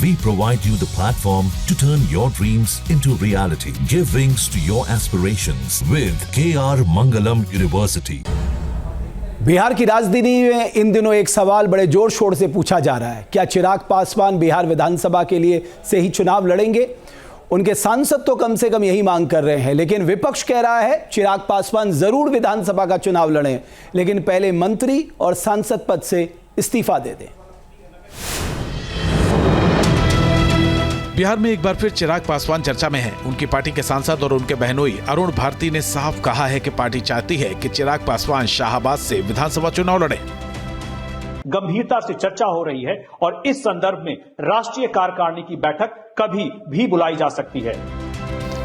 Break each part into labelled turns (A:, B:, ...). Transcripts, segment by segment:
A: We provide you the platform to turn your dreams into reality. Give wings to your aspirations with KR Mangalam University.
B: Bihar की राजधानी में इन दिनों एक सवाल बड़े जोर शोर से पूछा जा रहा है। क्या चिराग पासवान बिहार विधानसभा के लिए से ही चुनाव लड़ेंगे? उनके सांसद तो कम से कम यही मांग कर रहे हैं, लेकिन विपक्ष कह रहा है चिराग पासवान जरूर विधानसभा का चुनाव लड़ें, लेकिन पहले मंत्री और सांसद पद से इस्तीफा दे दें।
C: बिहार में एक बार फिर चिराग पासवान चर्चा में हैं। उनकी पार्टी के सांसद और उनके बहनोई अरुण भारती ने साफ कहा है कि पार्टी चाहती है कि चिराग पासवान शाहबाद से विधानसभा चुनाव लड़े।
D: गंभीरता से चर्चा हो रही है और इस संदर्भ में राष्ट्रीय कार्यकारिणी की बैठक कभी भी बुलाई जा सकती है।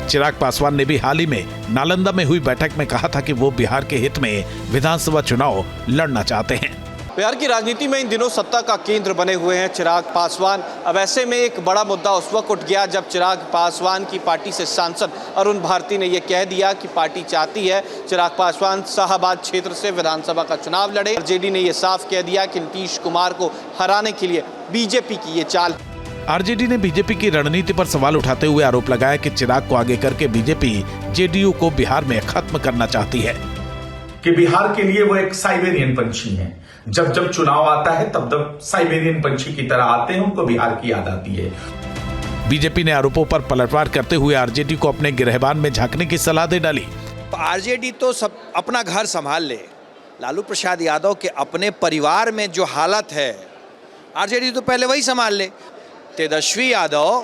C: चिराग पासवान ने भी हाल ही में नालंदा में हुई बैठक में कहा था कि वो बिहार के हित में विधानसभा चुनाव लड़ना चाहते हैं।
E: बिहार की राजनीति में इन दिनों सत्ता का केंद्र बने हुए हैं चिराग पासवान। अब ऐसे में एक बड़ा मुद्दा उस वक्त उठ गया जब चिराग पासवान की पार्टी से सांसद अरुण भारती ने यह कह दिया कि पार्टी चाहती है चिराग पासवान शाहबाद क्षेत्र से विधानसभा का चुनाव लड़े। आरजेडी ने यह साफ कह दिया कि नीतीश कुमार को हराने के लिए बीजेपी की ये चाल।
C: आरजेडी ने बीजेपी की रणनीति पर सवाल उठाते हुए आरोप लगाया कि चिराग को आगे करके बीजेपी जेडीयू को बिहार में खत्म करना चाहती है
F: कि बिहार के लिए वो एक साइबेरियन पंछी है। जब जब चुनाव आता है तब तब साइबेरियन पंछी की तरह आते हैं, उनको बिहार की याद आती है।
C: बीजेपी ने आरोपों पर पलटवार करते हुए आरजेडी को अपने गिरहबान में झांकने की सलाह दे डाली।
G: आरजेडी तो सब अपना घर संभाल ले। लालू प्रसाद यादव के अपने परिवार में जो हालत है, आरजेडी तो पहले वही संभाल ले। तेजस्वी यादव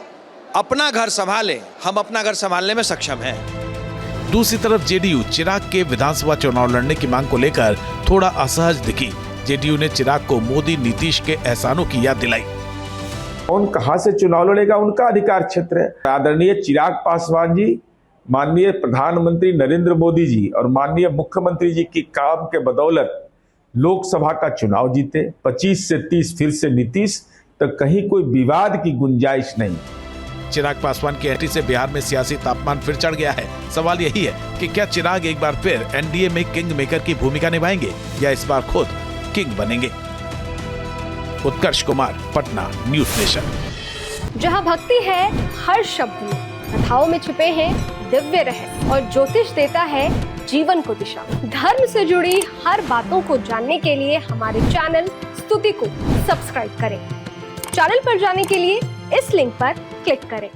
G: अपना घर संभाले, हम अपना घर संभालने में सक्षम हैं।
C: दूसरी तरफ जेडीयू चिराग के विधानसभा चुनाव लड़ने की मांग को लेकर थोड़ा असहज दिखी। जेडीयू ने चिराग को मोदी नीतीश के एहसानों की याद दिलाई।
H: कौन कहां से चुनाव लड़ेगा उनका अधिकार क्षेत्र है। आदरणीय चिराग पासवान जी, माननीय प्रधानमंत्री नरेंद्र मोदी जी और माननीय मुख्यमंत्री जी की काम के बदौलत लोकसभा का चुनाव जीते। 25 से 30 फिर से नीतीश, तो कहीं कोई विवाद की गुंजाइश नहीं।
C: चिराग पासवान की एंट्री से बिहार में सियासी तापमान फिर चढ़ गया है। सवाल यही है कि क्या चिराग एक बार फिर एनडीए में किंग मेकर की भूमिका निभाएंगे या इस बार खुद किंग बनेंगे। उत्कर्ष कुमार, पटना, न्यूज नेशन।
I: जहां भक्ति है हर शब्द में, कथाओं में छुपे हैं दिव्य रहस्य और ज्योतिष देता है जीवन को दिशा। धर्म से जुड़ी हर बातों को जानने के लिए हमारे चैनल स्तुति को सब्सक्राइब करें। चैनल पर जाने के लिए इस लिंक पर क्लिक करें।